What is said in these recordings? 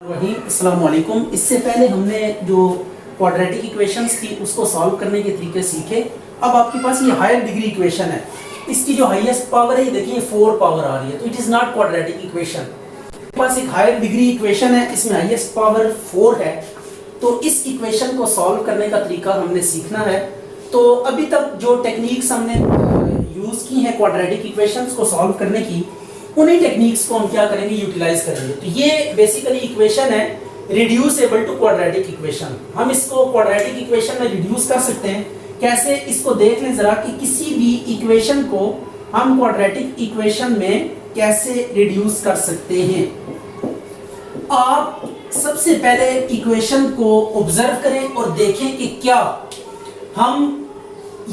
अस्सलाम वालेकुम। इससे पहले हमने जो क्वाड्रेटिक इक्वेशंस थी उसको सॉल्व करने के तरीके सीखे। अब आपके पास ये हायर डिग्री इक्वेशन है, इसकी जो हाईएस्ट पावर है ये देखिए 4 पावर आ रही है, तो it is not quadratic equation. आपके पास एक हायर डिग्री इक्वेशन है, इसमें हाईएस्ट पावर 4 है, तो इस इक्वेशन को सॉल्व करने का तरीका हमने सीखना है। तो अभी तक जो टेक्निक्स हमने यूज़ की हैं क्वाड्रेटिक इक्वेशंस को सॉल्व करने की, उन्हीं टेक्निक्स को हम क्या करेंगे, यूटिलाइज करेंगे। तो ये बेसिकली इक्वेशन है रिड्यूसेबल टू क्वाड्रेटिक इक्वेशन। हम इसको क्वाड्रेटिक इक्वेशन में रिड्यूस कर सकते हैं। कैसे, इसको देख लें जरा कि किसी भी इक्वेशन को हम क्वाड्रेटिक इक्वेशन में कैसे रिड्यूस कर सकते हैं। आप सबसे पहले इक्वेशन को ऑब्जर्व करें और देखें कि क्या हम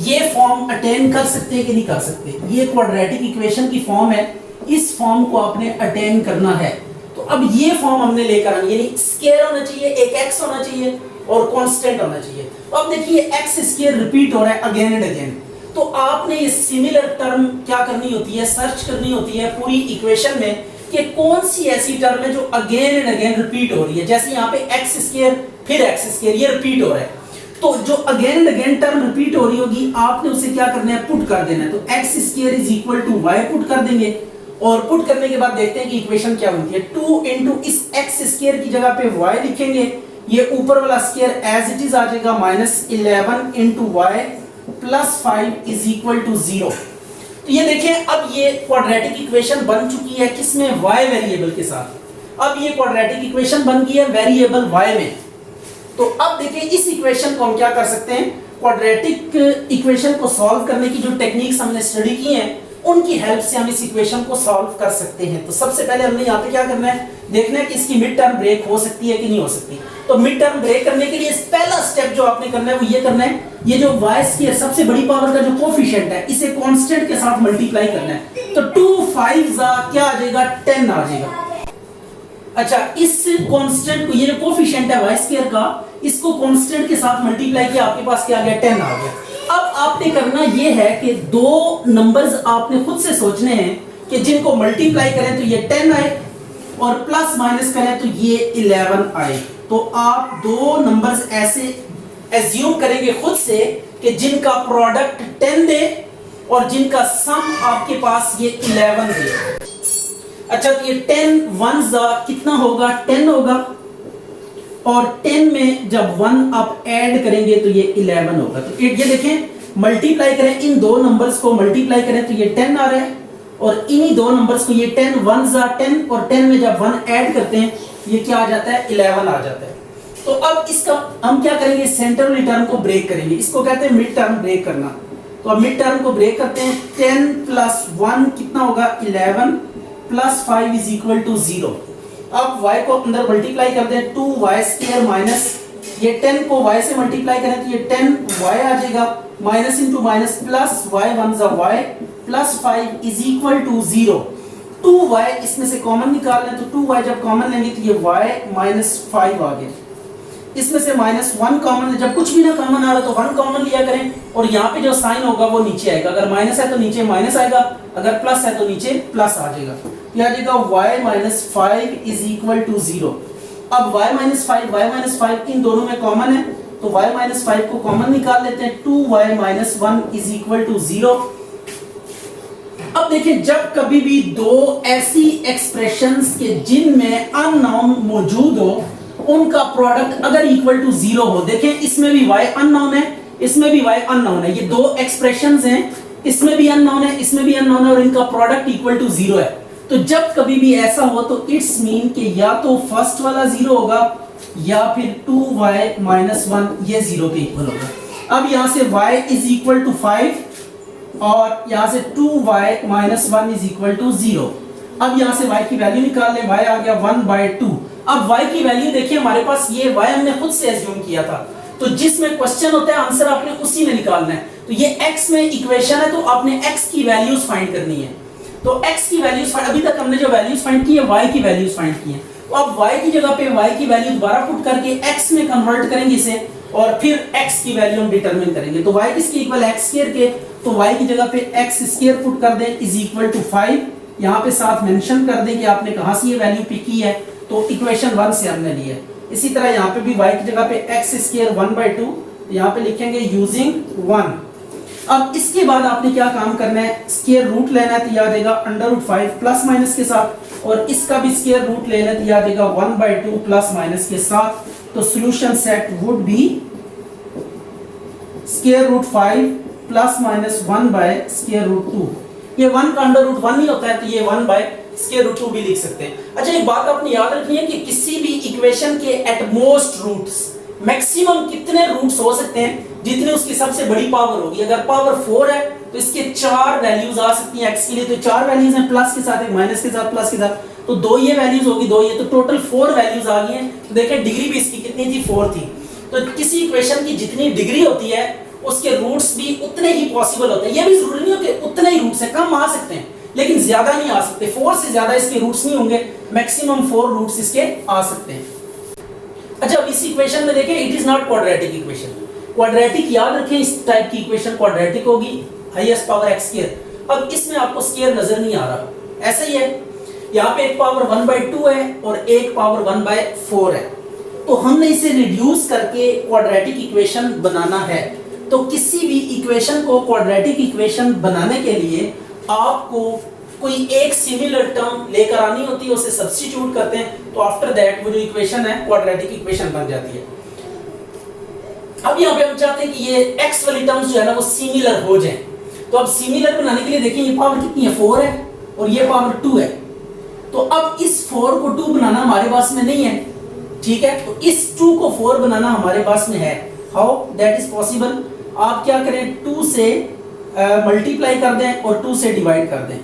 ये फॉर्म अटेन कर सकते हैं कि नहीं कर सकते। ये क्वाड्रेटिक इक्वेशन की फॉर्म है, इस फॉर्म को आपने अटेन करना है। तो अब ये फॉर्म हमने लेकर आना, यानी स्क्वायर होना चाहिए, एक एक्स होना चाहिए और कांस्टेंट होना चाहिए। तो अब देखिए एक्स स्क्वायर रिपीट हो रहा है अगेन एंड अगेन, तो आपने ये सिमिलर टर्म क्या करनी होती है, सर्च करनी होती है पूरी इक्वेशन में कि कौन सी ऐसी टर्म है जो अगेन एंड अगेन रिपीट हो रही है। जैसे यहाँ पे एक्स स्क्वायर फिर एक्स स्क्वायर, ये रिपीट हो रहा है, तो जो again and again term repeat हो रही होगी आपने उसे क्या करना है, पुट कर देना है। तो x square is equal to y put कर देंगे और पुट करने के बाद देखते हैं कि इक्वेशन क्या बनती है। 2 इंटू इस एक्स स्क्वायर की जगह पे y लिखेंगे, ये ऊपर वाला स्क्वायर एज इट इज आ जाएगा -11 into y plus 5 is equal to 0। तो ये देखें, अब ये क्वाड्रेटिक इक्वेशन बन चुकी है किसमें, y वेरिएबल के साथ। अब ये क्वाड्रेटिक इक्वेशन बन गई है वेरिएबल y में। तो अब देखिए इस इक्वेशन को हम क्या कर सकते हैं, क्वाड्रेटिक इक्वेशन को सॉल्व करने की जो टेक्निक्स हमने स्टडी की हैं उनकी हेल्प से हम इस इक्वेशन को सॉल्व कर सकते हैं। तो सबसे पहले हमने यहाँ पे क्या करना है, देखना है कि इसकी मिड टर्म ब्रेक हो सकती है कि नहीं हो सकती। तो मिड टर्म ब्रेक करने के लिए पहला स्टेप जो आपने करना है वो ये करना है, ये जो y स्क्वायर सबसे बड़ी पावर का जो कोफिशिएंट है इसे कांस्टेंट के साथ मल्टीप्लाई करना है। तो 2 5 क्या आ जाएगा, 10 आ जाएगा। अच्छा, इस कांस्टेंट को, ये जो कोफिशिएंट है y स्क्वायर का, इसको कांस्टेंट के साथ मल्टीप्लाई किया, आपके पास क्या आ गया, 10 आ गया। अब आपने करना ये है कि दो नंबर्स आपने खुद से सोचने हैं कि जिनको मल्टीप्लाई करें तो ये 10 आए और प्लस माइनस करें तो ये 11 आए। तो आप दो नंबर्स ऐसे एज्यूम करेंगे खुद से कि जिनका प्रोडक्ट 10 दे और जिनका सम आपके पास ये 11 दे। अच्छा, तो ये 10 1 कितना होगा, 10 होगा, और 10 में जब 1 आप ऐड करेंगे तो ये 11 होगा। तो ये देखें, मल्टीप्लाई करें, इन दो नंबर्स को मल्टीप्लाई करें तो ये 10 आ रहा है, और इन्हीं दो नंबर्स को, ये 10 1 10 और 10 में जब 1 ऐड करते हैं ये क्या आ जाता है, 11 आ जाता है। तो अब इसका हम क्या करेंगे, सेंटर वाली टर्म को ब्रेक करेंगे, इसको कहते हैं मिड टर्म ब्रेक करना। तो अब मिड टर्म को ब्रेक करते हैं, 10 प्लस 1 कितना होगा, 11 प्लस 5 इज इक्वल टू 0। अब y को अंदर मल्टीप्लाई कर दें, 2y स्क्वायर माइनस ये 10 को y से मल्टीप्लाई करें तो ये 10y आ जाएगा, minus into minus plus y 1 y plus 5 is equal to 0। 2y इसमें से कॉमन निकाल लें, तो 2y जब कॉमन लेंगे तो ये y माइनस 5 आ गया। इसमें से -1 कॉमन, जब कुछ भी ना कॉमन आ रहा तो 1 कॉमन लिया करें, और यहाँ पे जो साइन होगा वो नीचे आएगा। अगर माइनस है तो नीचे माइनस आएगा, अगर प्लस है तो नीचे प्लस आ जाएगा। ये आ जाएगा y minus 5 is equal to 0। अब y माइनस 5 इन दोनों में कॉमन है, तो y माइनस 5 को कॉमन निकाल लेते हैं, 2y minus 1 is equal to 0। अब देखिए, जब कभी भी दो ऐसी एक्सप्रेशंस के जिनमें अननोन मौजूद हो उनका प्रोडक्ट अगर इक्वल टू 0 हो, देखें इसमें भी y अननोन है, इसमें भी y अननोन है, ये दो एक्सप्रेशंस हैं, इसमें भी अननोन है, इसमें भी अननोन है, और इनका प्रोडक्ट इक्वल टू 0 है। तो जब कभी भी ऐसा हो तो इट्स मीन कि या तो फर्स्ट वाला 0 होगा या फिर 2y माइनस 1 ये 0 के इक्वल होगा। अब यहाँ से y इज इक्वल टू 5 और यहाँ से 2y minus 1 is equal to 0। अब यहाँ से y की वैल्यू निकाल लें, y आ गया 1/2। अब y की वैल्यू देखिए, हमारे पास ये y हमने खुद से एज्यूम किया था, तो जिसमें क्वेश्चन होता है आंसर आपने उसी में निकालना है। तो ये x में इक्वेशन है, तो आपने x की वैल्यूज फाइंड करनी है। तो x की वैल्यूज, अभी तक हमने जो वैल्यूज फाइंड की है y की वैल्यूज फाइंड की है। तो अब y की जगह पे y की वैल्यू दोबारा पुट करके x में कन्वर्ट करेंगे इसे, और फिर x की वैल्यू हम डिटरमिन करेंगे। तो y किसके इक्वल, x स्क्वायर के, तो y की जगह पे x स्क्वायर पुट कर दें इज इक्वल टू 5। यहाँ पे साथ मेंशन कर दें कि आपने कहाँ से ये वैल्यू पिक की है, तो इक्वेशन 1 से हमने लिया है। इसी तरह यहाँ पे भी y की जगह पे x स्क्वायर 1/2, यहाँ पे लिखेंगे यूजिंग 1। अब इसके बाद आपने क्या काम करना है, स्क्वायर रूट लेना है तो याद देगा √5 प्लस माइनस के साथ, और इसका भी स्क्वायर रूट लेना है तो याद देगा 1/2 प्लस माइनस के साथ। तो solution set would be √5 plus minus 1/√2। ये 1 का √1 ही होता है, तो ये 1/√2 भी लिख सकते हैं। अच्छा, एक बात आपने याद रखनी है कि किसी भी इक्वेशन के एट मोस्ट रूट्स, मैक्सिमम कितने रूट्स हो सकते हैं, जितनी उसकी सबसे बड़ी पावर होगी। अगर पावर 4 है तो इसके 4 वैल्यूज आ सकती हैं x के लिए, तो 4 वैल्यूज हैं, प्लस के साथ एक माइनस के साथ प्लस के साथ, तो 2 ये वैल्यूज होगी, 2 ये, तो टोटल 4 वैल्यूज आ गई हैं। तो देखिए डिग्री भी इसकी कितनी थी, 4 थी। तो किसी इक्वेशन की जितनी डिग्री होती है उसके रूट्स भी उतने ही पॉसिबल होते हैं। ये भी जरूरी नहीं हो कि उतने ही रूट्स है, कम आ सकते हैं लेकिन ज्यादा नहीं आ सकते। 4 से ज्यादा इसके रूट्स नहीं होंगे, मैक्सिमम 4 रूट्स इसके आ सकते हैं। अच्छा, अब इस इक्वेशन में देखें, it is not quadratic equation. Quadratic याद रखें, इस टाइप की इक्वेशन क्वाड्रेटिक होगी, हाईएस्ट पावर x स्क्वायर। अब इसमें आपको स्क्वायर नजर नहीं आ रहा, ऐसा ही है, यहाँ पे एक पावर 1/2 है और एक पावर 1/4 है। तो हमने इसे रिड्यूस करके क्वाड्रेटिक इक्वेशन बनाना है। तो किसी भी इक्वेशन को क्वाड्रेटिक इक्वेशन बनाने के लिए आपको कोई एक सिमिलर टर्म लेकर आनी होती है, उसे सब्स्टिट्यूट करते हैं, तो आफ्टर दैट वो जो इक्वेशन है क्वाड्रेटिक इक्वेशन बन जाती है। अब यहाँ पे हम चाहते हैं कि ये x वाली टर्म्स जो है ना वो सिमिलर हो जाए। तो अब सिमिलर बनाने के लिए देखिए, ये पावर कितनी है, 4 है, और ये पावर 2 है। तो अब इस 4 को 2 बनाना हमारे पास में नहीं है, ठीक है, तो इस 2 को 4 बनाना हमारे पास में है। How that is possible? आप क्या करें, 2 से मल्टीप्लाई कर दें और 2 से डिवाइड कर दें।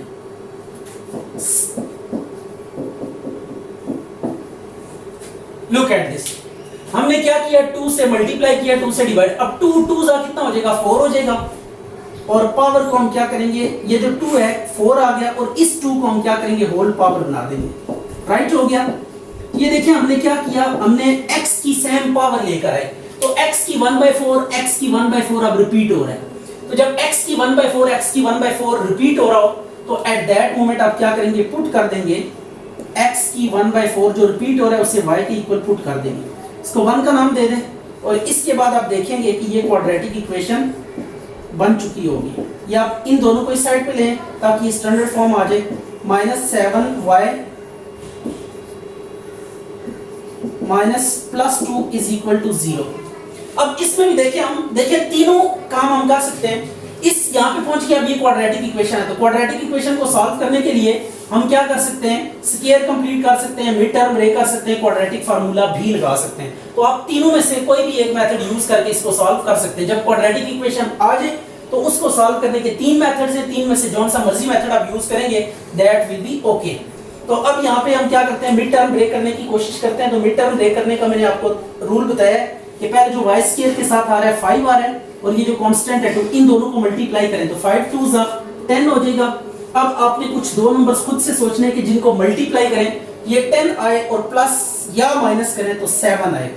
लुक एट दिस, हमने क्या किया, 2 से मल्टीप्लाई किया, 2 से डिवाइड। अब 2 जा कितना हो जाएगा, 4 हो जाएगा। और पावर को हम क्या करेंगे, ये जो 2 है 4 आ गया, और इस 2 को हम क्या करेंगे, होल पावर बना देंगे। राइट हो गया। ये देखिए हमने क्या किया, हमने x की सेम पावर लेकर आए। तो x की 1/4, x की 1/4 अब रिपीट हो रहा है। तो जब x की 1/4, x की 1/4 रिपीट हो रहा हो, तो एट दैट मोमेंट आप क्या करेंगे, पुट कर देंगे x की 1/4 जो रिपीट हो रहा है उसे y के इक्वल पुट कर देंगे, इसको 1 का नाम दे दें। और इसके बाद आप देखेंगे कि ये क्वाड्रेटिक इक्वेशन बन चुकी होगी। या आप इन दोनों को इस साइड पे लें ताकि स्टैंडर्ड फॉर्म आ जाए, -7y -+2 इज इक्वल टू 0। अब इसमें भी देखिए, हम देखिए तीनों काम हम कर सकते हैं। इस यहाँ पे पहुंच के अब ये क्वाड्रेटिक इक्वेशन है, तो क्वाड्रेटिक इक्वेशन को सॉल्व करने के लिए हम क्या कर सकते हैं, स्क्वायर कंप्लीट कर सकते हैं, मिड टर्म ब्रेक कर सकते हैं, क्वाड्रेटिक फार्मूला भी लगा सकते हैं। तो आप तीनों में से कोई भी एक मेथड यूज करके इसको सॉल्व कर सकते हैं। जब क्वाड्रेटिक इक्वेशन आ जाए तो उसको सॉल्व करने के 3 मेथड्स हैं, 3 में से जौन सा मर्जी मेथड आप यूज करेंगे दैट विल बी ओके। तो अब यहाँ पे हम क्या करते हैं, मिड टर्म ब्रेक करने की कोशिश करते हैं। तो मिड टर्म ब्रेक करने का मैंने आपको रूल बताया कि पहले जो y स्क्वायर के साथ आ रहा है 5 आ रहा है, और ये जो कांस्टेंट है, तो इन दोनों को मल्टीप्लाई करें तो 5 2 10 हो जाएगा। अब आपने कुछ 2 नंबर्स खुद से सोचने के जिनको मल्टीप्लाई करें, ये 10 आए और प्लस या माइनस करें तो 7 आए।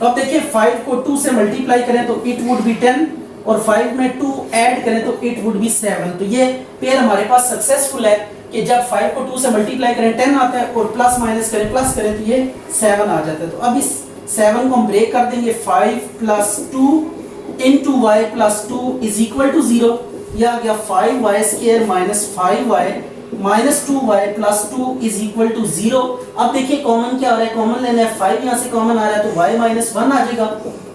तो अब देखिए 5 को 2 से मल्टीप्लाई करें तो इट वुड बी 10, और 5 में 2 ऐड करें तो इट वुड बी 7। तो ये पेयर हमारे पास सक्सेसफुल है कि जब 5 को 2 से मल्टीप्लाई करें 10 आता है, और प्लस माइनस करें प्लस करें तो ये 7 आ जाता है। तो अब इस 7 को हम ब्रेक कर देंगे, 5 + 2 * y + 2 इज इक्वल टू 0। यह आ गया 5y² - 5y - 2y + 2 is equal to 0। अब देखिए कॉमन क्या आ रहा है, कॉमन लेना है, 5 यहाँ से कॉमन आ रहा है तो y - 1 आ जाएगा,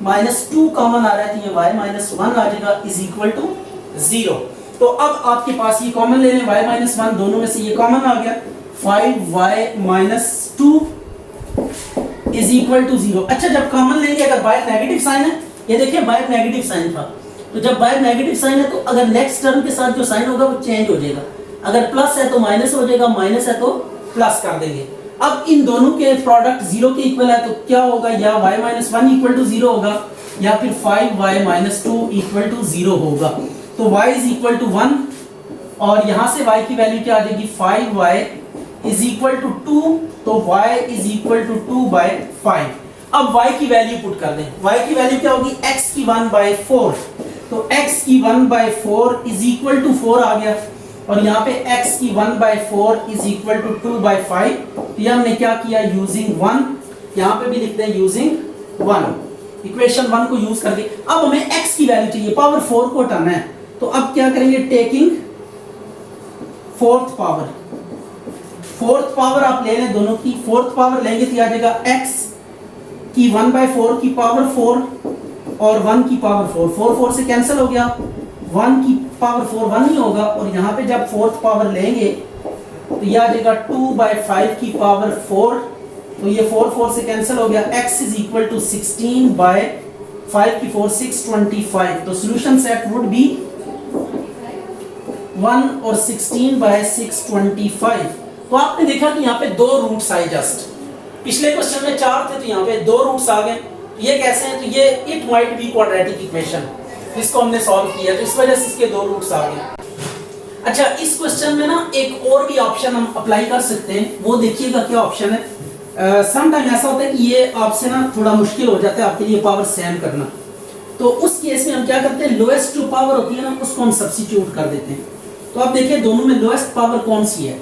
-2 कॉमन आ रहा है तो ये y - 1 आ जाएगा इज इक्वल टू 0। तो अब आपके पास ये कॉमन ले लें, y - 1 दोनों में से ये कॉमन आ गया, 5y - 2 इज इक्वल टू 0। अच्छा, जब कॉमन लेंगे, अगर बाहर नेगेटिव साइन है, ये देखिए बाहर नेगेटिव साइन था, तो जब बाहर नेगेटिव साइन है तो अगर नेक्स्ट टर्म के साथ जो साइन होगा वो चेंज हो जाएगा। अगर प्लस है तो माइनस हो जाएगा, माइनस है तो प्लस कर देंगे। अब इन दोनों के प्रोडक्ट 0 के इक्वल है तो क्या होगा, या y - 1 इक्वल टू 0 होगा, या फिर 5y - 2 इक्वल टू 0 होगा। तो y इज इक्वल टू 1, और यहां से y की वैल्यू क्या आ जाएगी, 5y इज इक्वल टू 2, तो y इज इक्वल टू 2/5। अब y की वैल्यू पुट कर दें, y की वैल्यू क्या होगी, x की 1/4, तो x की 1/4 इज इक्वल टू 4 आ गया, और यहाँ पे x की 1/4 इज इक्वल टू 2/5, तो ये हमने क्या किया, यूजिंग 1, यहाँ पे भी लिखते हैं यूजिंग 1, इक्वेशन 1 को यूज करके। अब हमें x की वैल्यू चाहिए, पावर 4 को हटाना है, तो अब क्या करेंगे, टेकिंग फोर्थ पावर आप ले लें, दोनों की फोर्थ पावर लेंगे तो आ जाएगा x की 1/4 की पावर 4 और 1 की पावर 4, 4 से कैंसिल हो गया, 1 की पावर 4 1 ही होगा, और यहाँ पे जब फोर्थ पावर लेंगे तो यह आ जाएगा 2/5 की पावर 4, तो ये 4 से कैंसिल हो गया, x इज इक्वल टू 16/5 की 4 625, तो सोल्यूशन सेट वुड बी 1 और 16/625। तो आपने देखा कि यहाँ पे दो रूट्स आए, जस्ट पिछले क्वेश्चन में 4 थे तो यहाँ पे दो रूट्स आ गए। ये कैसे हैं, तो ये it might be quadratic equation, इसको हमने सॉल्व किया तो इस वजह से इसके दो रूट्स आ गए। अच्छा, इस क्वेश्चन में ना एक और भी ऑप्शन हम अप्लाई कर सकते हैं, वो देखिएगा क्या ऑप्शन है। सम टाइम ऐसा होता है कि ये आपसे ना थोड़ा मुश्किल हो जाता है आपके लिए पावर सेम करना, तो उस केस में हम क्या करते हैं, लोएस्ट जो पावर होती है ना उसको हम सब्स्टिट्यूट कर देते हैं। तो आप देखिए दोनों में लोएस्ट पावर कौन सी है,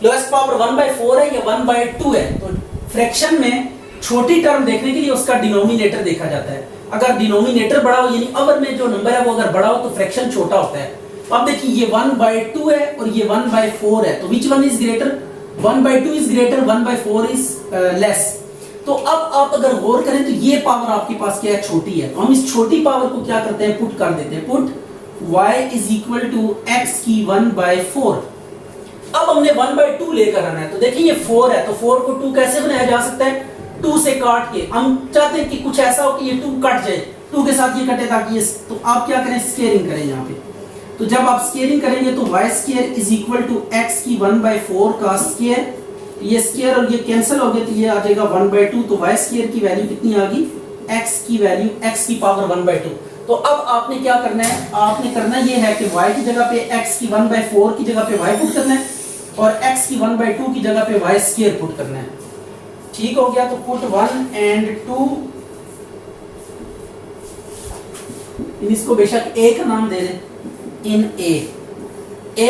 लोएस्ट पावर 1/4 है या 1/2 है। तो फ्रैक्शन में छोटी टर्म देखने के लिए उसका डिनोमिनेटर देखा जाता है, अगर डिनोमिनेटर बड़ा हो यानी अवर में जो नंबर है वो अगर बड़ा हो तो फ्रैक्शन छोटा होता है। तो अब देखिए ये 1/2 है और ये 1/4 है, तो which one is greater, 1/2 is greater, 1/4 is less. तो अब आप अगर गौर करें तो ये पावर आपके पास क्या है, छोटी है, तो हम इस छोटी पावर को क्या करते हैं, पुट कर देते हैं, put y is equal to x की 1/4। अब हमने 1/2 लेकर आना है, तो देखिए ये 4 है, तो 4 को 2 कैसे बनाया जा सकता है, 2 से काट के। हम चाहते हैं कि कुछ ऐसा हो कि ये 2 कट जाए, 2 के साथ ये कटे ताकि ये, तो आप क्या करें, स्केयरिंग करें यहाँ पे। तो जब आप स्केयरिंग करेंगे तो y square is equal to x की 1/4 का स्क्वायर, ये स्क्वायर और ये कैंसिल हो गए तो ये आ जाएगा 1/2, तो y स्क्वायर की वैल्यू कितनी आ गई, x की वैल्यू x की पावर 1/2। तो अब आपने क्या करना है, आपने करना ये है कि y की जगह पे x की 1/4 की जगह पे y पुट करना है और x की 1/2 की जगह पे y स्क्वायर पुट करना है। ठीक हो गया, तो पुट 1 एंड 2, इसको बेशक a का नाम दे दें, इन a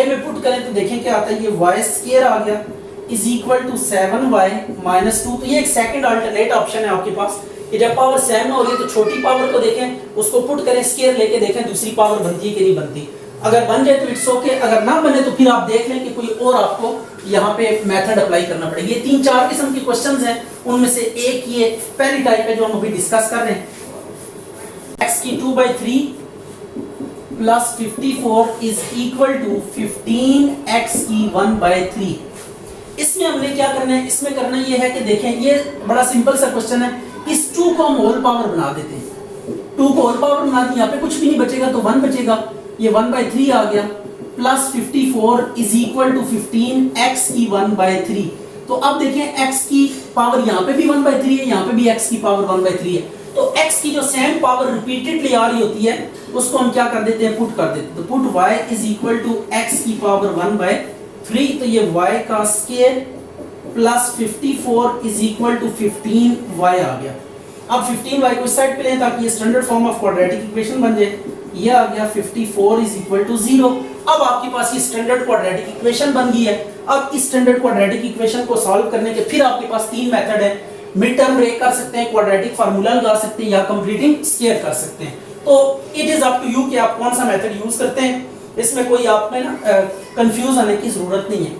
में पुट करें तो देखें क्या आता है, ये y स्क्वायर आ गया is equal to 7y minus 2। तो ये एक सेकंड अल्टरनेट ऑप्शन है आपके पास कि जब पावर सेम हो रही है तो छोटी पावर को देखें, उसको पुट करें, स्क्वायर लेके देखें दूसरी पावर बनती है कि नहीं बनती। अगर बन जाए तो इट्स ओके, अगर ना बने तो फिर आप देख लें कि कोई और आपको यहाँ पे मेथड अप्लाई करना पड़ेगा। ये 3-4 किस्म के क्वेश्चंस हैं, उनमें से एक ये पहली टाइप है जो हम अभी डिस्कस कर रहे हैं। x की 2/3 plus 54 is equal to 15x की 1/3। इसमें हमने क्या करना है, इसमें करना ये है कि देखें ये बड़ा सिंपल सा क्वेश्चन है, इस 2 को हम होल पावर बना देते हैं, 2 को होल पावर बना दिया, यहाँ पे कुछ भी नहीं बचेगा तो 1 बचेगा, ये 1/3 आ गया, plus 54 is equal to 15x की 1/3। तो अब देखें x की पावर यहाँ पे भी 1/3 है, यहाँ पे भी x की पावर 1/3 है, तो x की जो सेम पावर रिपीटेडली आ रही होती है उसको हम क्या कर देते हैं, पुट कर देते हैं। तो put y is equal to x की पावर 1/3, तो ये y का square plus 54 is equal to 15y आ गया। अब 15y को इस साइड पे लें ताकि ये standard form of quadratic equation बन जाए, ये आ गया 54 इज इक्वल टू 0। अब आपके पास ये स्टैंडर्ड क्वाड्रेटिक इक्वेशन बन गई है। अब इस स्टैंडर्ड क्वाड्रेटिक इक्वेशन को सॉल्व करने के फिर आपके पास 3 मेथड है, मिड टर्म ब्रेक कर सकते हैं, क्वाड्रेटिक फार्मूला लगा सकते हैं या कंप्लीटिंग स्क्वायर कर सकते हैं। तो it is up to you कि आप कौन सा मेथड यूज करते हैं, इसमें कोई आप में ना कंफ्यूज होने की जरूरत नहीं है।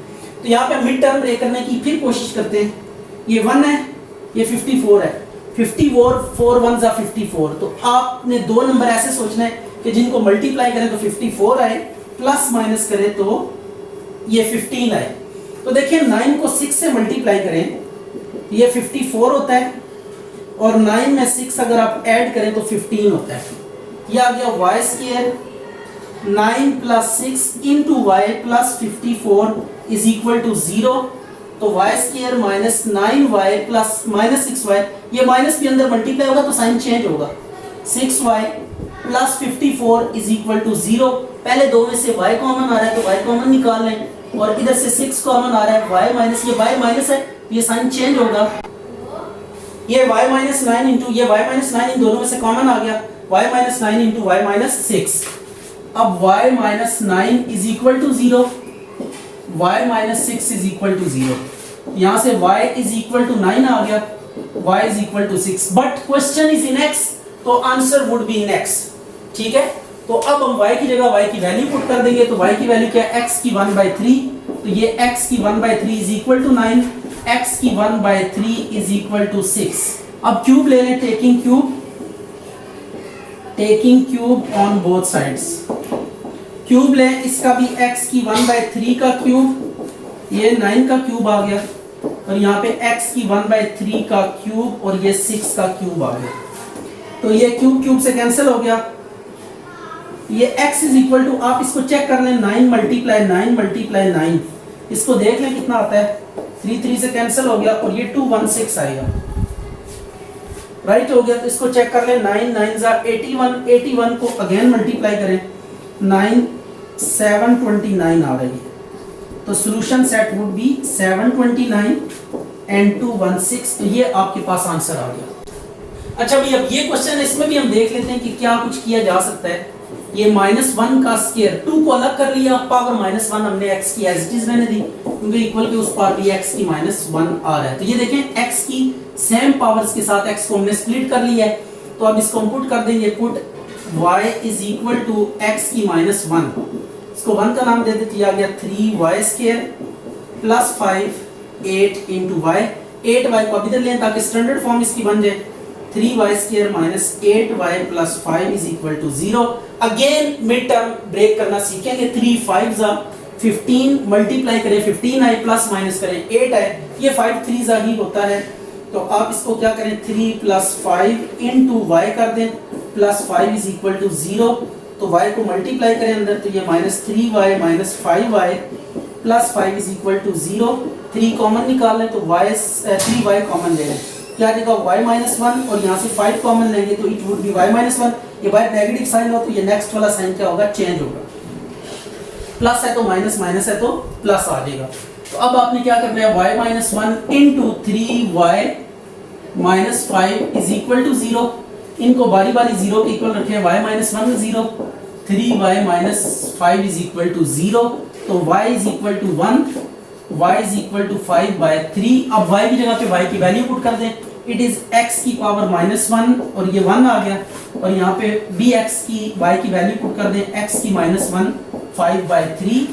तो यहाँ पे मिड टर्म ब्रेक करने की फिर कोशिश करते हैं, ये 1 है, ये 54 है, 54 1 जा 54। तो आपने 2 नंबर ऐसे सोचना है कि जिनको मल्टीप्लाई करें तो 54 आए, प्लस माइनस करें तो ये 15 आए। तो देखिए 9 को 6 से मल्टीप्लाई करें ये 54 होता है, और 9 में 6 अगर आप ऐड करें तो 15 होता है। ये आ गया y स्क्वायर 9 प्लस 6 into y plus 54 is equal to 0। तो y square minus 9y plus minus 6y, ये माइनस भी अंदर मल्टीप्लाई होगा तो साइन चेंज होगा, 6y plus 54 is equal to 0। पहले 2 में से y कॉमन आ रहा है तो y कॉमन निकाल लें, और इधर से 6 कॉमन आ रहा है, y माइनस, ये y माइनस है, ये साइन चेंज होगा, ये y माइनस 9 इंटू ये y माइनस 9 इन दोनों में से कॉमन आ गया, y minus 9 into y minus 6। अब y minus 9 is equal to 0, y minus 6 is equal to 0। यहाँ से y इज इक्वल टू 9 आ गया, y is equal to 6, but question is in x, तो answer would be in x। ठीक है, तो अब हम y की जगह y की वैल्यू पुट कर देंगे, तो y की वैल्यू क्या है, x की 1/3, तो ये x की 1/3 इज इक्वल टू 9, x की 1/3 इज इक्वल टू 6। अब क्यूब ले लें, taking cube on both sides, cube लें, इसका भी x की 1/3 का क्यूब, ये 9 का क्यूब आ गया, और यहाँ पे x की 1/3 का क्यूब और ये 6 का क्यूब आ गया, तो ये क्यूब क्यूब से कैंसिल हो गया। ये x इज इक्वल टू, आप इसको चेक कर लें, 9 मल्टीप्लाई 9, इसको देख लें कितना आता है, 3 3 से कैंसिल हो गया और ये 216 आएगा, राइट हो गया। तो इसको चेक कर लें, 9 9 जा 81, 81 को अगेन मल्टीप्लाई करें, 9 729 आ रही है, तो solution set would be 729 and 216, तो ये आपके पास आंसर आ गया। अच्छा भाई, अब ये क्वेश्चन है, इसमें भी हम देख लेते हैं कि क्या कुछ किया जा सकता है। ये -1 का स्क्वायर, 2 को अलग कर लिया, पावर -1 हमने x की एज इट इज रहने दी, क्योंकि इक्वल के उस पार भी x की -1 आ रहा है। तो ये देखें, x की सेम पावर्स के साथ x को हमने स्प्लिट कर लिया है, तो अब इसको हम पुट कर देंगे, put y is equal to x की -1, इसको 1 का नाम दे देते, आ गया 3y² plus 5 8 into y, 8y को अब इधर लें ताकि स्टैंडर्ड फॉर्म इसकी बन जाए, 3y² minus 8y plus 5 is equal to 0। Again mid term break करना सीखेंगे, 3 5 जा 15 मल्टीप्लाई करें, 15 आए प्लस माइनस करें 8 आए, ये 5 3 जा ही होता है, तो आप इसको क्या करें, 3 प्लस 5 इंटू वाई कर दें, प्लस 5 इज इक्वल टू 0, तो y को मल्टीप्लाई करें अंदर, तो ये -3y minus 5y plus 5 is equal to 0, 3 common निकाल लें, तो 3y कॉमन ले लें, क्या आएगा y-1, और यहाँ से 5 कॉमन लेंगे तो इट वुड बी y-1, ये बाय नेगेटिव साइन हो तो ये नेक्स्ट वाला साइन क्या होगा, चेंज होगा, प्लस है तो माइनस, माइनस है तो प्लस आ जाएगा। तो अब आपने क्या करना है, y-1 into 3y minus 5 is equal to 0, इनको बारी बारी 0 के इक्वल रखें, y-1 0, 3y minus 5 is equal to 0, तो y is equal to 1, y is equal to 5/3। अब y की जगह पे y की वैल्यू पुट कर दें, इट इज x की पावर -1 और ये 1 आ गया, और यहाँ पे भी x की y की वैल्यू पुट कर दें, x की -1 5/3,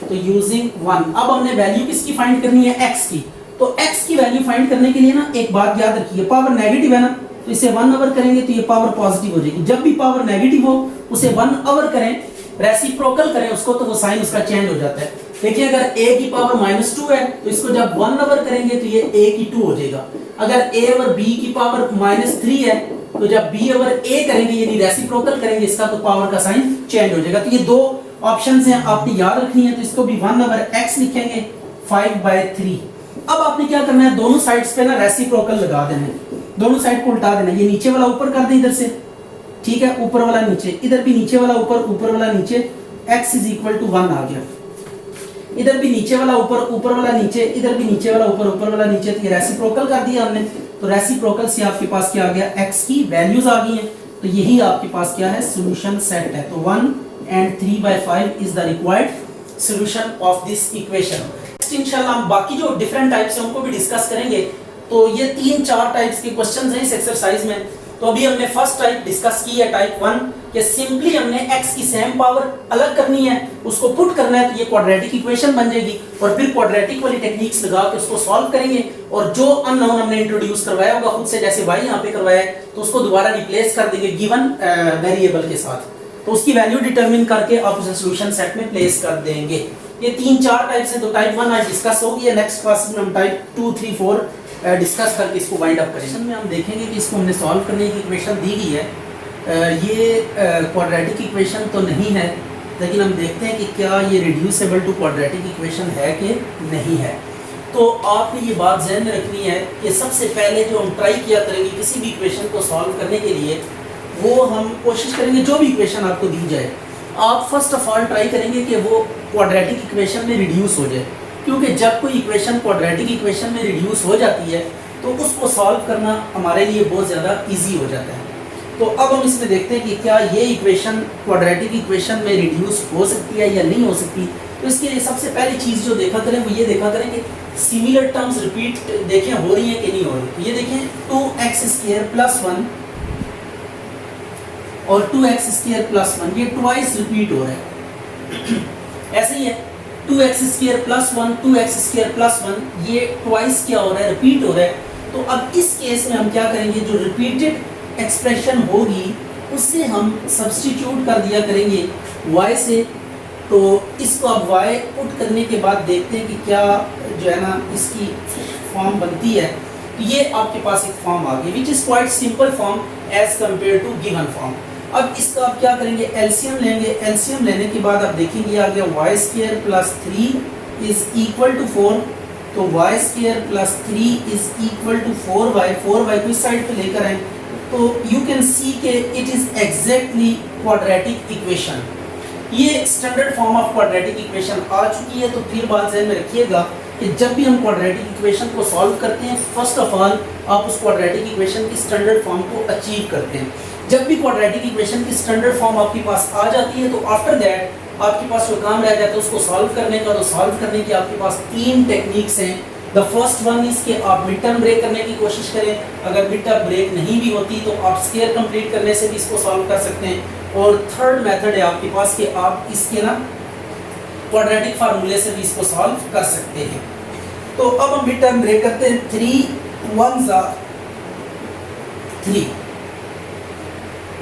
तो यूजिंग 1। अब हमने वैल्यू किसकी फाइंड करनी है, x की, तो x की वैल्यू फाइंड करने के लिए ना एक बात याद रखिए, पावर नेगेटिव है ना, तो इसे 1 ओवर करेंगे तो ये पावर पॉजिटिव हो जाएगी, जब भी पावर नेगेटिव हो उसे 1 ओवर करें, रेसिप्रोकल करें उसको, तो वो साइन उसका चेंज हो जाता है। देखिए, अगर a की पावर -2 है तो इसको जब 1 ओवर करेंगे तो ये a की 2 हो जाएगा, अगर a ओवर b की पावर -3 है तो जब b ओवर a करेंगे, यानी रेसिप्रोकल करेंगे इसका, तो पावर का साइन चेंज हो जाएगा। तो ये दो ऑप्शंस हैं, आपने याद रखनी है, तो इसको भी 1 ओवर x लिखेंगे 5/3। अब आपने क्या करना है, दोनों साइड्स पे ना रेसिप्रोकल लगा देना है, दोनों साइड को उल्टा देना है, ये नीचे वाला ऊपर कर दें इधर से, ठीक है, ऊपर वाला नीचे, इधर भी नीचे वाला ऊपर, ऊपर वाला नीचे, x इज इक्वल टू 1 आ गया, इधर भी नीचे वाला ऊपर, ऊपर वाला नीचे, इधर भी नीचे वाला ऊपर, ऊपर वाला नीचे, तो ये रेसिप्रोकल कर दिया हमने, तो रेसिप्रोकल से आपके पास क्या आ गया, x की वैल्यूज आ गई हैं, तो यही आपके पास क्या है, सॉल्यूशन सेट है। तो 1 and 3/5 is the required solution of this equation. Next इंशाल्लाह हम बाकी जो डिफरेंट टाइप्स हैं उनको भी डिस्कस करेंगे। तो ये 3-4 टाइप्स के क्वेश्चंस हैं इस एक्सरसाइज में। तो अभी हमने फर्स्ट टाइप डिस्कस की है, टाइप 1, कि सिंपली हमने x की सेम पावर अलग करनी है, उसको पुट करना है, तो ये क्वाड्रेटिक इक्वेशन बन जाएगी, और फिर क्वाड्रेटिक वाली टेक्निक्स लगा के उसको सॉल्व करेंगे, और जो अननोन हमने इंट्रोड्यूस करवाया होगा खुद से, जैसे y यहाँ पे करवाया है, तो उसको दोबारा रिप्लेस कर देंगे गिवन वेरिएबल के साथ, तो उसकी वैल्यू डिटरमिन करके आप उसे सॉल्यूशन सेट में प्लेस कर देंगे। ये 3-4 टाइप्स हैं, तो टाइप 1 आज डिस्कस होगी, है नेक्स्ट क्लास में हम टाइप 2, 3, 4 डिस्कस करके इसको वाइंड अप करेंगे। में हम देखेंगे कि इसको हमने सॉल्व करने की इक्वेशन दी गई है, ये क्वाड्रेटिक इक्वेशन तो नहीं है, लेकिन हम देखते हैं कि क्या ये रिड्यूसेबल टू क्वाड्रेटिक इक्वेशन है कि नहीं है। तो आपने ये बात ध्यान में रखनी है कि सबसे पहले जो हम ट्राई किया करेंगे किसी भी इक्वेशन को सॉल्व करने के लिए, वो हम कोशिश करेंगे जो भी इक्वेशन आपको दी जाए, आप फर्स्ट ऑफ ऑल ट्राई करेंगे कि वो क्वाड्रेटिक इक्वेशन में रिड्यूस हो जाए, क्योंकि जब कोई इक्वेशन क्वाड्रेटिक इक्वेशन में रिड्यूस हो जाती है तो उसको सॉल्व करना हमारे लिए बहुत ज़्यादा इजी हो जाता है। तो अब हम इसमें देखते हैं कि क्या ये इक्वेशन क्वाड्रेटिक इक्वेशन में रिड्यूस हो सकती है या नहीं हो सकती। तो इसके लिए सबसे पहली चीज़ जो देखा करें वो ये देखा करें कि सिमिलर टर्म्स रिपीट देखें हो रही है कि नहीं हो रही। तो ये देखें 2x² + 1 और 2x² + 1 ये ट्वाइस रिपीट हो रहा है। ऐसे ही है 2x² + 1 2x² + 1 ये ट्वाइस क्या हो रहा है, रिपीट हो रहा है। तो अब इस केस में हम क्या करेंगे, जो रिपीटेड एक्सप्रेशन होगी उससे हम सब्स्टिट्यूट कर दिया करेंगे y से। तो इसको अब y पुट करने के बाद देखते हैं कि क्या जो है ना इसकी फॉर्म बनती है। तो ये आपके पास एक फॉर्म आ गई which is quite simple form as compare to given form. अब इसका आप क्या करेंगे, एलसीएम लेंगे। एलसीएम लेने के बाद आप देखेंगे आ गया y² + 3 = 4। तो y² + 3 = 4y। 4y को इस साइड पे लेकर आए तो यू कैन सी के it is exactly quadratic equation. ये standard form of quadratic equation आ चुकी है। तो फिर बात ध्यान में रखिएगा कि जब भी हम क्वाड्रेटिक इक्वेशन को सॉल्व करते हैं फर्स्ट ऑफ ऑल आप उस क्वाड्रेटिक इक्वेशन की स्टैंडर्ड फॉर्म को अचीव करते हैं। जब भी क्वाड्रेटिक इक्वेशन की स्टैंडर्ड फॉर्म आपके पास आ जाती है तो आफ्टर दैट आपके पास जो काम रह जाता है उसको सॉल्व करने का। तो सॉल्व करने की आपके पास 3 टेक्निक्स हैं। द फर्स्ट वन इज कि आप मिड टर्म ब्रेक करने की कोशिश करें। अगर मिड टर्म ब्रेक नहीं भी होती तो आप स्क्वायर कंप्लीट करने से भी इसको सॉल्व कर सकते हैं। और थर्ड मेथड है आपके पास कि आप इसके ना क्वाड्रेटिक फार्मूले से भी इसको सॉल्व कर सकते हैं। तो अब हम मिड टर्म ब्रेक करते हैं। 3 1s are 3।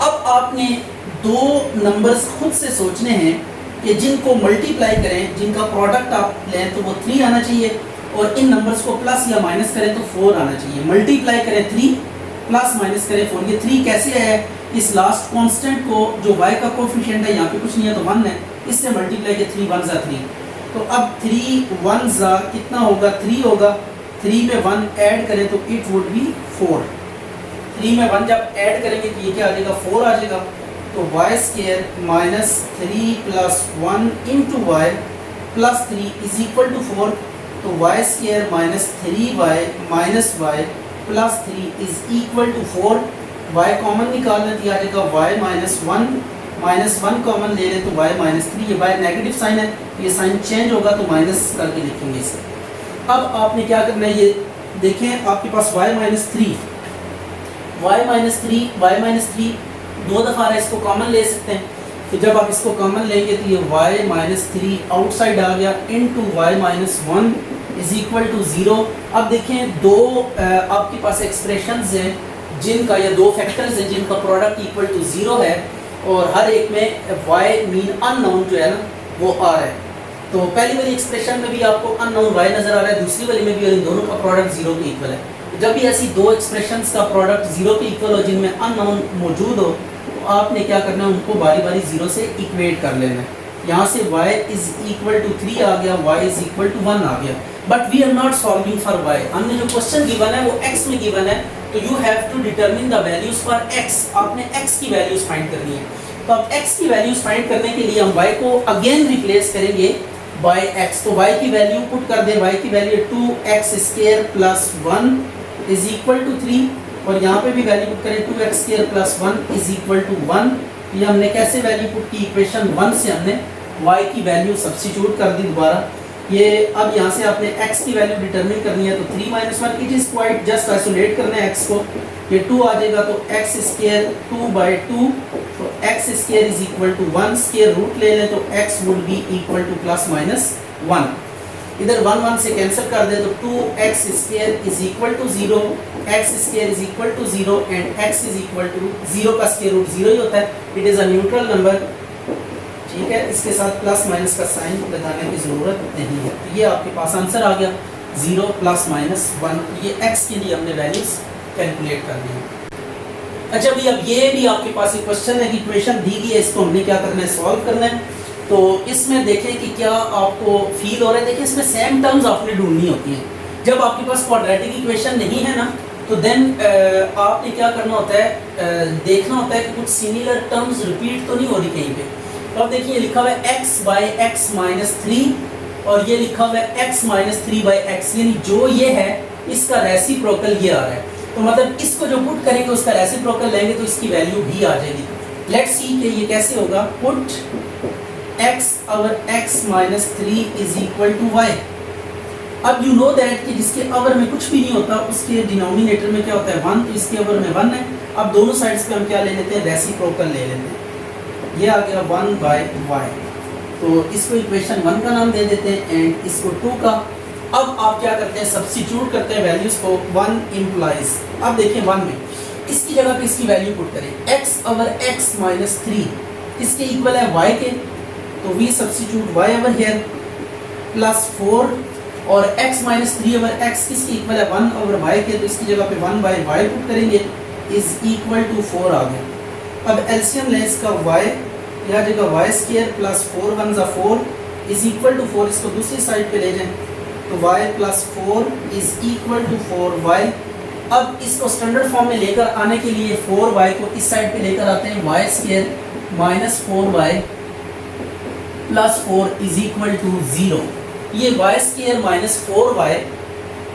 अब आपने 2 नंबर्स खुद से सोचने हैं कि जिनको मल्टीप्लाई करें, जिनका प्रोडक्ट आप लें तो वो 3 आना चाहिए और इन नंबर्स को प्लस या माइनस करें तो 4 आना चाहिए। मल्टीप्लाई करें 3 प्लस माइनस करें 4। ये 3 कैसे है, इस लास्ट कांस्टेंट को जो y का कोफिशिएंट है यहाँ पे कुछ नहीं है तो 1 है, इससे मल्टीप्लाई के 3 1s are 3। तो अब 3 1s are कितना होगा, 3 होगा। 3 में 1 ऐड करें तो इट वुड बी 4। 3 में 1 जब ऐड करेंगे तो ये क्या आ जाएगा, 4 आ जाएगा। तो y² - 3 + 1 × y + 3 = 4। तो y² - 3y - y + 3 = 4। y common निकालना दिया जाएगा y - 1 कॉमन ले लें तो y - 3। ये y नेगेटिव साइन है, ये साइन चेंज होगा तो माइनस करके लिखेंगे इसे। अब आपने क्या करना है, ये देखें आपके पास y - 3 2 दफ़ा है, इसको कॉमन ले सकते हैं। तो जब आप इसको कॉमन लेंगे तो ये y - 3 आउटसाइड आ गया इनटू y - 1 = 0। अब देखें 2 आपके पास एक्सप्रेशंस हैं जिनका या 2 फैक्टर्स हैं जिनका प्रोडक्ट इक्वल टू 0 है और हर एक में y मीन अननोन जो है ना वो आ रहा है। तो पहली वाली एक्सप्रेशन में भी आपको अननोन y नज़र आ रहा है, दूसरी वाली में भी, और इन दोनों का प्रोडक्ट 0 के इक्वल है। जब भी ऐसी 2 एक्सप्रेशंस का प्रोडक्ट 0 के इक्वल हो जिनमें अननोन मौजूद हो तो आपने क्या करना है, उनको बारी बारी 0 से इक्वेट कर लेना है। यहाँ से y = 3 आ गया, y = 1 आ गया। But we are not solving for y। हमने जो क्वेश्चन गिवन है वो x में गिवन है, तो you have to determine the values for x। आपने x की वैल्यूज फाइंड करनी है। तो अब x की वैल्यूज फाइंड करने के लिए हम y को अगेन रिप्लेस करेंगे बाय x। तो y की वैल्यू पुट कर दें, y की वैल्यू 2x² + 1 = 3 और यहाँ पे भी वैल्यू पुट करें 2x² + 1 = 1। ये हमने कैसे वैल्यू पुट की, इक्वेशन 1 से हमने y की वैल्यू सब्स्टिट्यूट कर दी दोबारा। ये अब यहाँ से आपने x की वैल्यू डिटरमिन करनी है तो 3 - 1 it is quite just isolate करना है x को। ये 2 आ जाएगा तो x² 2/2 तो x² = 1। स्क्वायर रूट ले लें तो x would be equal to ±1। इधर 1 1 से कैंसिल कर दें तो 2x² = 0, x² = 0 एंड x = 0 का स्क्वायर रूट 0 ही होता है। It is a neutral number, ठीक है। इसके साथ प्लस माइनस का साइन लगाने की ज़रूरत नहीं है। तो ये आपके पास आंसर आ गया 0 ± 1। ये x के लिए हमने वैल्यूज कैलकुलेट कर दी है। अच्छा भाई, अब ये भी आपके पास एक क्वेश्चन है कि इक्वेशन दी गई है, इसको हमने क्या करना है, सॉल्व करना है। तो इसमें देखें कि क्या आपको फील हो रहा है। देखिए इसमें सेम टर्म्स आपने ढूंढनी होती हैं। जब आपके पास क्वाड्रेटिक इक्वेशन नहीं है ना तो देन आपने क्या करना होता है, देखना होता है कि कुछ सिमिलर टर्म्स रिपीट तो नहीं हो रही कहीं पे। तो अब देखिए लिखा हुआ है x/x - 3 और ये लिखा हुआ है x - 3/x, यानी जो ये है इसका रेसिप्रोकल ये आ रहा है। तो मतलब इसको जो पुट करेंगे उसका रेसिप्रोकल लेंगे तो इसकी वैल्यू भी आ जाएगी। लेट्स सी कि ये कैसे होगा। Put x over x minus 3 is equal to y। अब यू नो दैट कि जिसके अवर में कुछ भी नहीं होता उसके डिनोमिनेटर में क्या होता है 1, तो इसके अवर में 1 है। अब दोनों साइड्स पे हम क्या ले लेते हैं, रेसिप्रोकल ले लेते हैं। ये आ गया 1/y, तो इसको इक्वेशन 1 का नाम दे देते हैं एंड इसको 2 का। अब आप क्या करते हैं, सब्स्टिट्यूट करते हैं वैल्यूज को। 1 इम्प्लाइज, अब देखिए 1 में इसकी जगह पे इसकी वैल्यू पुट करें, x over x minus 3 इसके इक्वल है y के, तो we substitute y over here plus 4 और x minus 3 over x किसके इक्वल है 1 over y के, तो इसकी जगह पे 1/y पुट करेंगे इज इक्वल टू 4 आ गया। अब एलसीएम लें इसका y, यह जगह y स्क्वायर प्लस 4 1 जा 4 इज इक्वल टू 4, इसको दूसरी साइड पे ले जाएं तो y plus 4 is equal to 4y। अब इसको स्टैंडर्ड फॉर्म में लेकर आने के लिए 4y को इस साइड पे लेकर आते हैं, y square minus 4y plus 4 is equal to 0। ये y square minus 4y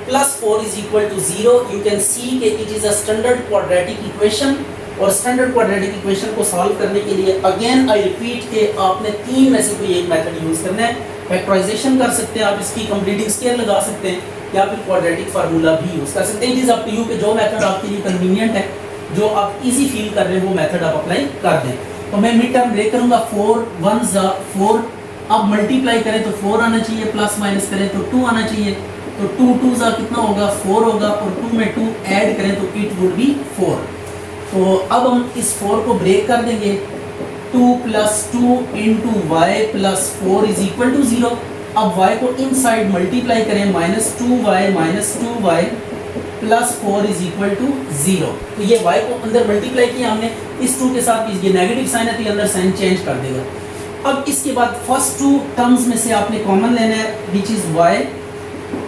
plus 4 is equal to 0, you can see कि it is a standard quadratic equation. और स्टैंडर्ड क्वाड्रेटिक इक्वेशन को सॉल्व करने के लिए अगेन आई रिपीट के आपने 3 में से कोई एक मेथड यूज करना है। फैक्टराइजेशन कर सकते हैं आप, इसकी कंप्लीटिंग स्केयर लगा सकते हैं, या फिर क्वाड्रेटिक फार्मूला भी यूज कर सकते हैं। It is up to you कि जो मेथड आपके लिए कन्वीनियंट है, जो आप इजी फील कर रहे हैं, वो मेथड आप अप्लाई कर दें। तो मैं मिड टर्म ब्रेक करूंगा, 4 1 जा 4, अब मल्टीप्लाई करें तो 4 आना चाहिए, प्लस माइनस करें तो 2 आना चाहिए, तो 2 2 जा कितना होगा 4 होगा, और 2 में 2 ऐड करें तो इट वुड बी 4। तो अब हम इस 4 को ब्रेक कर देंगे, 2 plus 2 into y plus 4 is equal to 0। अब y को इनसाइड मल्टीप्लाई करें, minus 2y minus 2y plus 4 is equal to 0। तो ये y को अंदर मल्टीप्लाई किया हमने, इस 2 के साथ ये नेगेटिव साइन है तो ये अंदर साइन चेंज कर देगा। अब इसके बाद फर्स्ट 2 टर्म्स में से आपने कॉमन लेना है, विच इज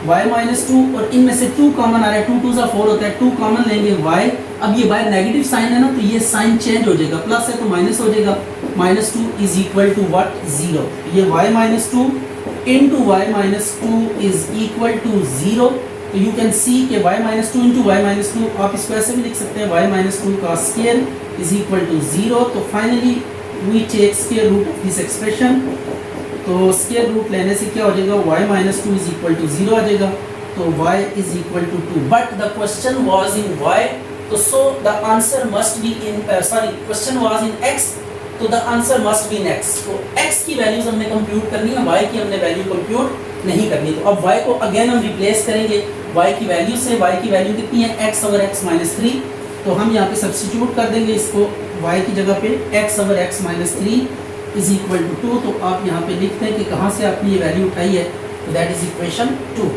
y माइनस 2, और इनमें से 2 कॉमन आ रहा है, 2 2 जा 4 होता है, 2 कॉमन लेंगे y। अब ये y नेगेटिव साइन है ना, तो ये साइन चेंज हो जाएगा, प्लस है तो माइनस हो जाएगा, minus 2 is equal to what 0। ये y minus 2 into y minus 2 is equal to 0। तो यू कैन सी के y minus 2 into y minus 2, आप इसको ऐसे भी लिख सकते हैं, y माइनस 2 का स्क्वायर इज इक्वल टू 0। तो finally we take square root of this expression, तो स्क्वायर रूट लेने से क्या हो जाएगा, y minus 2 is equal to 0 आ जाएगा, तो y is equal to 2। But the question was in y, तो so the answer must be in question was in x, तो the answer must be in x। तो x की values हमने compute करनी है, y की हमने वैल्यू कंप्यूट नहीं करनी। तो अब y को अगेन हम रिप्लेस करेंगे y की वैल्यू से। y की वैल्यू कितनी है, x ओवर x माइनस 3, तो हम यहाँ पे सब्स्टिट्यूट कर देंगे इसको y की जगह पे, x over x minus 3 is equal to 2। तो आप यहाँ पे लिखते हैं कि कहाँ से आपने ये वैल्यू उठाई है, तो दैट इज इक्वेशन 2।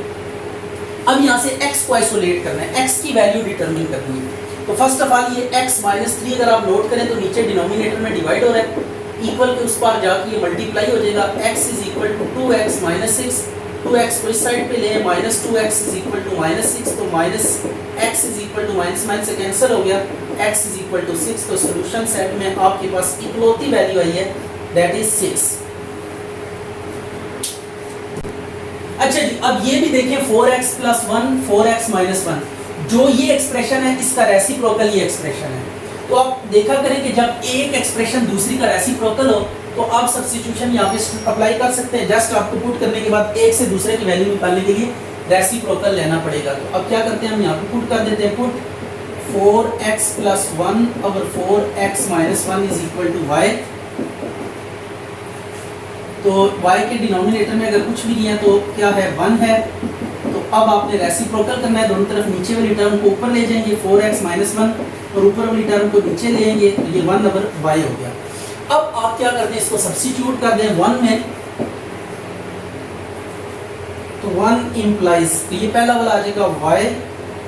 अब यहाँ से x को आइसोलेट करना है, x की वैल्यू डिटरमिन करनी है। तो फर्स्ट ऑफ ऑल ये x माइनस 3 अगर आप नोट करें तो नीचे डिनोमिनेटर में डिवाइड हो रहा है, इक्वल के उस पार जाके ये मल्टीप्लाई हो जाएगा, x is equal to 2x minus 6, 2x को इस साइड पे ले, minus 2x is equal to minus 6, तो minus x is equal to minus minus से कैंसिल हो गया, x इज इक्वल टू 6। तो सॉल्यूशन सेट में आपके पास इकलौती वैल्यू आई है, दैट इज 6। अच्छा जी, अब ये भी देखें 4x प्लस 1 4x माइनस 1, जो ये एक्सप्रेशन है इसका रेसिप्रोकल ये एक्सप्रेशन है। तो आप देखा करें कि जब एक एक्सप्रेशन दूसरी का रेसिप्रोकल हो तो आप सब्स्टिट्यूशन यहाँ पे अप्लाई कर सकते हैं। जस्ट आपको पुट करने के बाद एक से दूसरे की वैल्यू निकालने के लिए रेसिप्रोकल लेना पड़ेगा। तो अब क्या करते हैं, हम यहाँ पे पुट कर देते हैं, put 4x plus 1 over 4x minus 1 is equal to y। तो y के डिनोमिनेटर में अगर कुछ भी नहीं है तो क्या है, 1 है। तो अब आपने रेसिप्रोकल करना है, दोनों तरफ नीचे वाली टर्म को ऊपर ले जाएंगे, 4x माइनस 1, और ऊपर वाली टर्म को नीचे ले आएंगे, तो ये 1 ओवर y हो गया। अब आप क्या करते हैं, इसको सब्स्टिट्यूट कर दें 1 में, तो 1 इम्प्लाइज, तो ये पहला वाला आ जाएगा y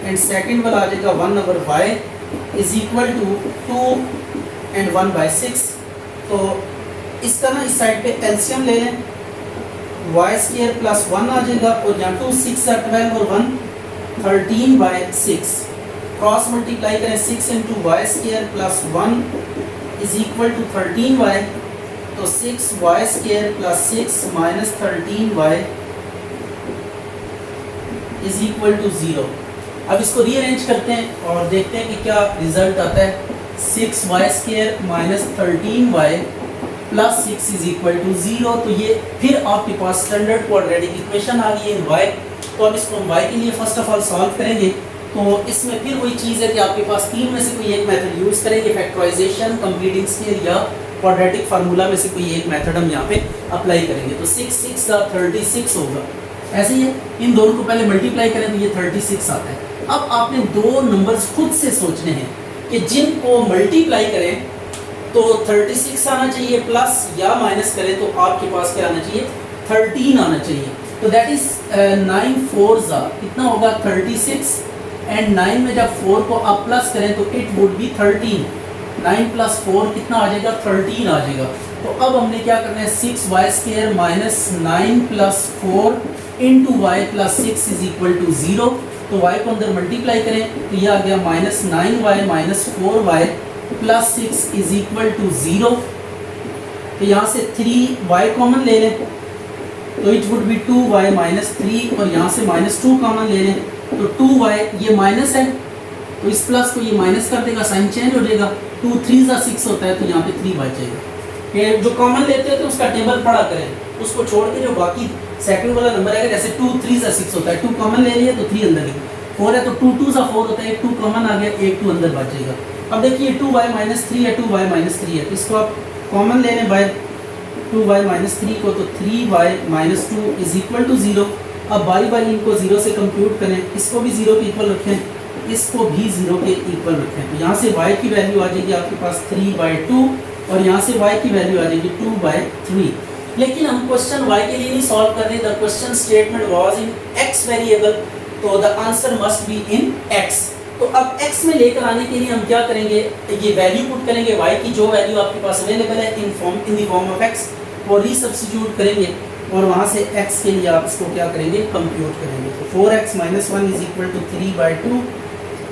एंड सेकंड वाला आ जाएगा 1 over y is equal to 2 and 1 by 6। तो इसका ना इस साइड पे एलसीएम ले लें, y स्क्वायर प्लस 1 आ जाएगा, और यहाँ 2 6 12 और 1 13 बाई 6, क्रॉस मल्टीप्लाई करें 6 into y square plus 1 is equal to 13y, तो 6y square plus 6 minus 13y is equal to 0। अब इसको रीअरेंज करते हैं और देखते हैं कि क्या रिजल्ट आता है। 6y square minus 13y plus 6 is equal to 0। तो ये फिर आपके पास स्टैंडर्ड क्वाड्रेटिक इक्वेशन आ गई है y। तो अब इसको हम y के लिए फर्स्ट ऑफ ऑल सॉल्व करेंगे। तो इसमें फिर वही चीज़ है कि आपके पास तीन में से कोई एक मेथड यूज़ करेंगे, फैक्टराइजेशन, कंप्लीटिंग स्केयर या क्वाड्रेटिक फार्मूला में से कोई एक मेथड हम यहाँ पे अप्लाई करेंगे। तो 6 6 का 36 होगा, ऐसे ही है। इन दोनों को पहले मल्टीप्लाई करें तो ये 36 आता है। अब आपने दो नंबर्स खुद से सोचने हैं कि जिनको मल्टीप्लाई करें तो 36 आना चाहिए, प्लस या माइनस करें तो आपके पास क्या आना चाहिए, 13 आना चाहिए। तो दैट इज 9 4 कितना होगा 36, एंड 9 में जब 4 को आप प्लस करें तो इट वुड बी 13। 9 प्लस 4 कितना आ जाएगा, 13 आ जाएगा। तो अब हमने क्या करना है, 6y² minus 9 plus 4 into y plus 6 is equal to 0। तो y को अंदर मल्टीप्लाई करें तो यह आ गया minus 9y minus 4y plus 6 is equal to 0। तो यहाँ से 3y कॉमन ले लें तो it would be 2y minus 3, और यहाँ से माइनस 2 कॉमन ले लें तो 2y, ये माइनस है तो इस प्लस को ये माइनस कर देगा, साइन चेंज हो जाएगा। 2 3 6 होता है तो यहाँ पे 3 बच जाएगा। ये जो कॉमन लेते हैं तो उसका टेबल पढ़ा करें, उसको छोड़ के जो बाकी सेकंड वाला नंबर है, जैसे 2 3 6 होता है, 2 कॉमन ले लिए तो 3 अंदर लिखो, 4 है तो 2 2 4 होता है, 2 कॉमन आ गया, 1 2 अंदर बच जाएगा। अब देखिए 2y माइनस 3 है, 2y माइनस 3 है, तो इसको आप कॉमन ले लें बाय 2y माइनस 3 को, तो 3y minus 2 is equal to 0। अब बारी बारी इनको 0 से कंप्यूट करें, इसको भी 0 के इक्वल रखें, इसको भी 0 के इक्वल रखें। तो यहाँ से y की वैल्यू आ जाएगी आपके पास 3/2, और यहाँ से y की वैल्यू आ जाएगी 2/3। लेकिन हम क्वेश्चन y के लिए नहीं सॉल्व कर रहे, the question statement was in x variable, तो the answer must be in x। तो अब x में लेकर आने के लिए हम क्या करेंगे, ये वैल्यू पुट करेंगे, y की जो वैल्यू आपके पास अवेलेबल है in the form of x, वो रीसब्स्टिट्यूट करेंगे, और वहाँ से x के लिए आप इसको क्या करेंगे, कंप्यूट करेंगे। तो 4x minus 1 is equal to 3/2,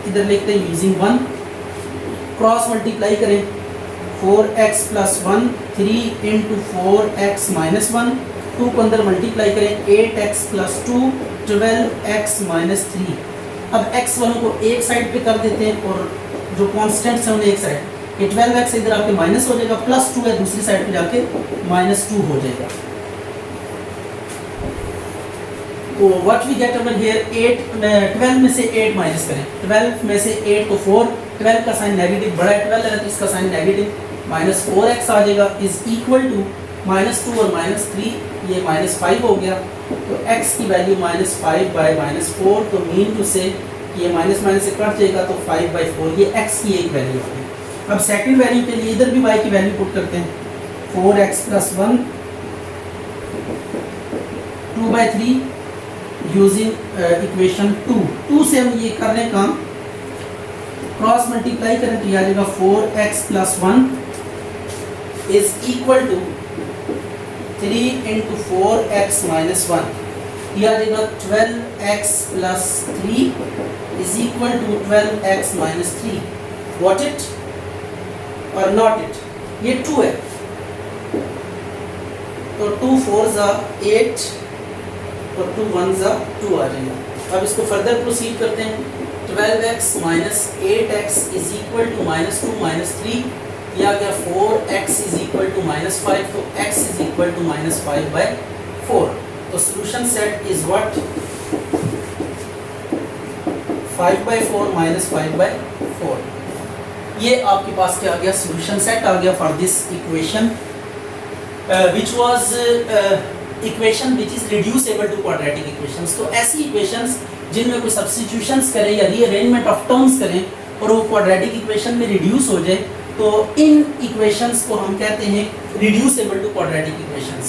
इधर लिखते हैं यूजिंग 1, क्रॉस मल्टीप्लाई करें, 4x plus 1 3 into 4x minus 1, 2 को अंदर मल्टीप्लाई करें, 8x प्लस 2 12x माइनस 3। अब x वालों को एक साइड पे कर देते हैं, और जो कॉन्स्टेंट्स हैं उन्हें एक साइड, ये 12x इधर आपके माइनस हो जाएगा, प्लस 2 है दूसरी साइड पे जाके माइनस 2 हो जाएगा। तो what we get over here, 12 में से 8 माइनस करें, 12 में से 8 को 4, 12 का साइन नेगेटिव, बड़ा 12 है तो इसका साइन नेगेटिव, माइनस 4x आ जाएगा इज इक्वल टू माइनस 2 और माइनस 3, ये माइनस 5 हो गया। तो x की वैल्यू -5/-4, तो मीन टू से ये माइनस माइनस से कट जाएगा तो 5/4, ये x की एक वैल्यू है। अब सेकंड वैल्यू के लिए इधर भी y की वैल्यू पुट करते हैं, 4x प्लस 1 2/3 यूजिंग इक्वेशन 2 से हम ये कर रहे हैं काम, क्रॉस मल्टीप्लाई करें तो यह आ जाएगा 4x plus 1 is equal to 3 into 4x minus 1, यह आ जाएगा 12x plus 3 is equal to 12x minus 3। What it और नॉट इट, ये 2 है तो 2 4 8 और 2 1 2 आ जाएगा। अब इसको फर्दर प्रोसीड करते हैं, 12x minus 8x is equal to minus 2 minus 3, यह आ गया 4x is equal to minus 5, तो x is equal to minus 5/4। तो solution set is what, 5/4 minus 5/4। ये आपके पास क्या आ गया, सोल्यूशन सेट आ गया for this equation which was equation which is reducible to quadratic equations. तो ऐसी इक्वेशंस जिनमें कोई सब्स्टिट्यूशंस करें या रीअरेंजमेंट ऑफ टर्म्स करें और वो क्वाड्रेटिक इक्वेशन में रिड्यूस हो जाए, तो इन इक्वेशंस को हम कहते हैं रिड्यूसेबल टू क्वाड्रेटिक इक्वेशंस।